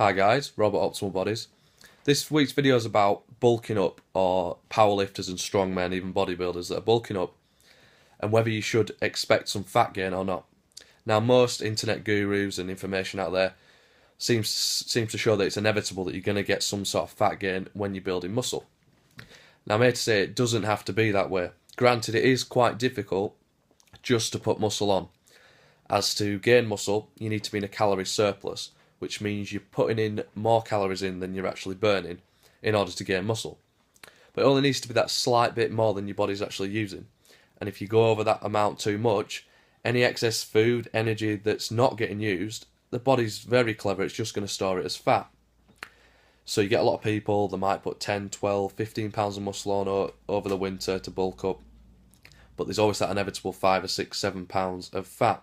Hi guys, Robert Optimal Bodies. This week's video is about bulking up, or powerlifters and strongmen, even bodybuilders that are bulking up, and whether you should expect some fat gain or not. Now, most internet gurus and information out there seems to show that it's inevitable that you're going to get some sort of fat gain when you're building muscle. Now, I'm here to say it doesn't have to be that way. Granted, it is quite difficult just to put muscle on. As to gain muscle, you need to be in a calorie surplus, which means you're putting in more calories in than you're actually burning in order to gain muscle. But it only needs to be that slight bit more than your body's actually using. And if you go over that amount too much, any excess food, energy that's not getting used, the body's very clever, it's just going to store it as fat. So you get a lot of people that might put 10, 12, 15 pounds of muscle on over the winter to bulk up, but there's always that inevitable 5 or 6, 7 pounds of fat.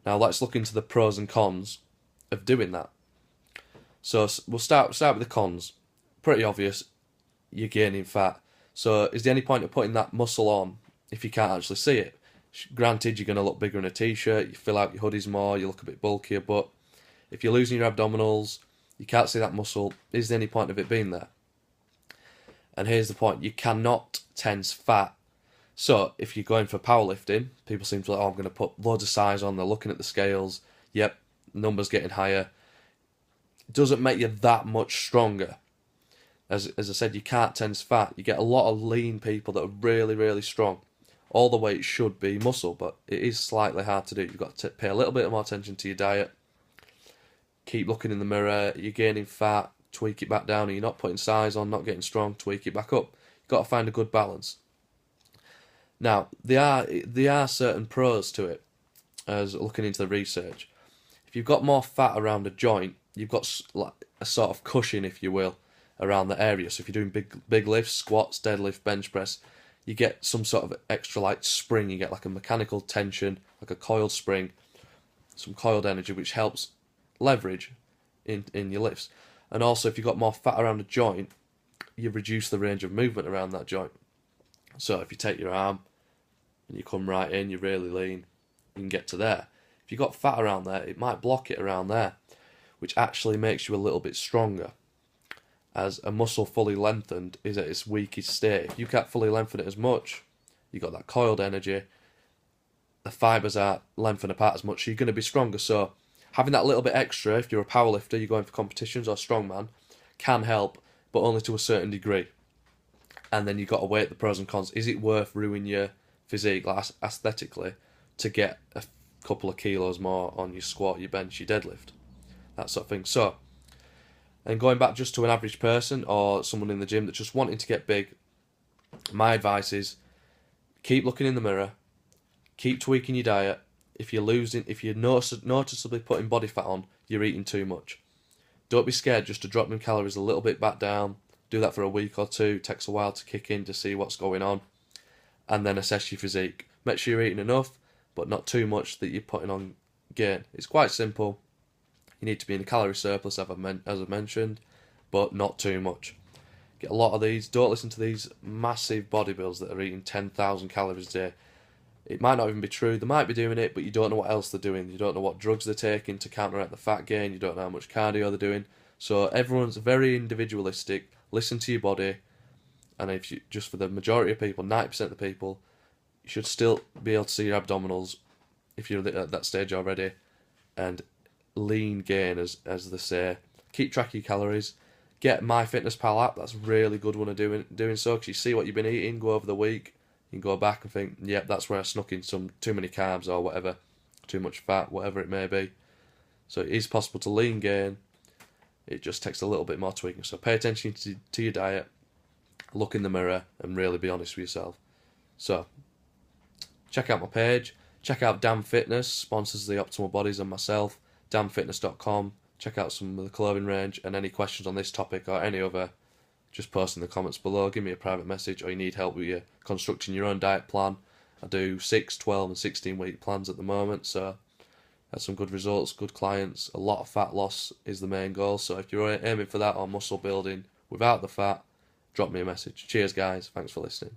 Now let's look into the pros and cons of doing that. So we'll start with the cons. Pretty obvious, you're gaining fat. So is there any point of putting that muscle on if you can't actually see it? Granted, you're going to look bigger in a t-shirt, you fill out your hoodies more, you look a bit bulkier, but if you're losing your abdominals, you can't see that muscle, is there any point of it being there? And here's the point, you cannot tense fat. So if you're going for powerlifting, people seem to like, oh, I'm going to put loads of size on, they're looking at the scales, yep, numbers getting higher. It doesn't make you that much stronger. As I said, you can't tense fat. You get a lot of lean people that are really, really strong. All the weight should be muscle, but it is slightly hard to do. You've got to pay a little bit more attention to your diet. Keep looking in the mirror. You're gaining fat, tweak it back down. You're not putting size on, not getting strong, tweak it back up. You've got to find a good balance. Now, there are certain pros to it, as looking into the research. If you've got more fat around a joint, you've got like a sort of cushion, if you will, around the area. So if you're doing big lifts, squats, deadlift, bench press, you get some sort of extra like spring. You get like a mechanical tension, like a coiled spring, some coiled energy, which helps leverage in your lifts. And also, if you've got more fat around a joint, you reduce the range of movement around that joint. So if you take your arm and you come right in, you're really lean, you can get to there. If you've got fat around there, it might block it around there, which actually makes you a little bit stronger, as a muscle fully lengthened is at its weakest state. If you can't fully lengthen it as much, you've got that coiled energy, the fibres aren't lengthened apart as much, so you're going to be stronger. So having that little bit extra, if you're a powerlifter, you're going for competitions or strongman, can help, but only to a certain degree. And then you've got to weigh the pros and cons. Is it worth ruining your physique, like aesthetically, to get a couple of kilos more on your squat, your bench, your deadlift, that sort of thing? So, and going back just to an average person or someone in the gym that's just wanting to get big, my advice is keep looking in the mirror, keep tweaking your diet. If you're noticeably putting body fat on, you're eating too much. Don't be scared just to drop them calories a little bit back down. Do that for a week or two. It takes a while to kick in to see what's going on, and then assess your physique. Make sure you're eating enough, but not too much that you're putting on gain. It's quite simple. You need to be in a calorie surplus, as I've mentioned, but not too much. Get a lot of these. Don't listen to these massive bodybuilders that are eating 10,000 calories a day. It might not even be true. They might be doing it, but you don't know what else they're doing. You don't know what drugs they're taking to counteract the fat gain. You don't know how much cardio they're doing. So everyone's very individualistic. Listen to your body. And if you, just for the majority of people, 90% of the people, you should still be able to see your abdominals if you're at that stage already. And lean gain, as they say. Keep track of your calories. Get MyFitnessPal app. That's a really good one of doing so, because you see what you've been eating, go over the week. You can go back and think, yep, that's where I snuck in some too many carbs or whatever, too much fat, whatever it may be. So it is possible to lean gain. It just takes a little bit more tweaking. So pay attention to your diet, look in the mirror, and really be honest with yourself. So check out my page. Check out Damn Fitness, sponsors the Optimal Bodies and myself. damnfitness.com. Check out some of the clothing range, and any questions on this topic or any other, just post in the comments below. Give me a private message, or you need help with your constructing your own diet plan. I do 6, 12 and 16 week plans at the moment, so that's some good results, good clients. A lot of fat loss is the main goal, so if you're aiming for that or muscle building without the fat, drop me a message. Cheers guys, thanks for listening.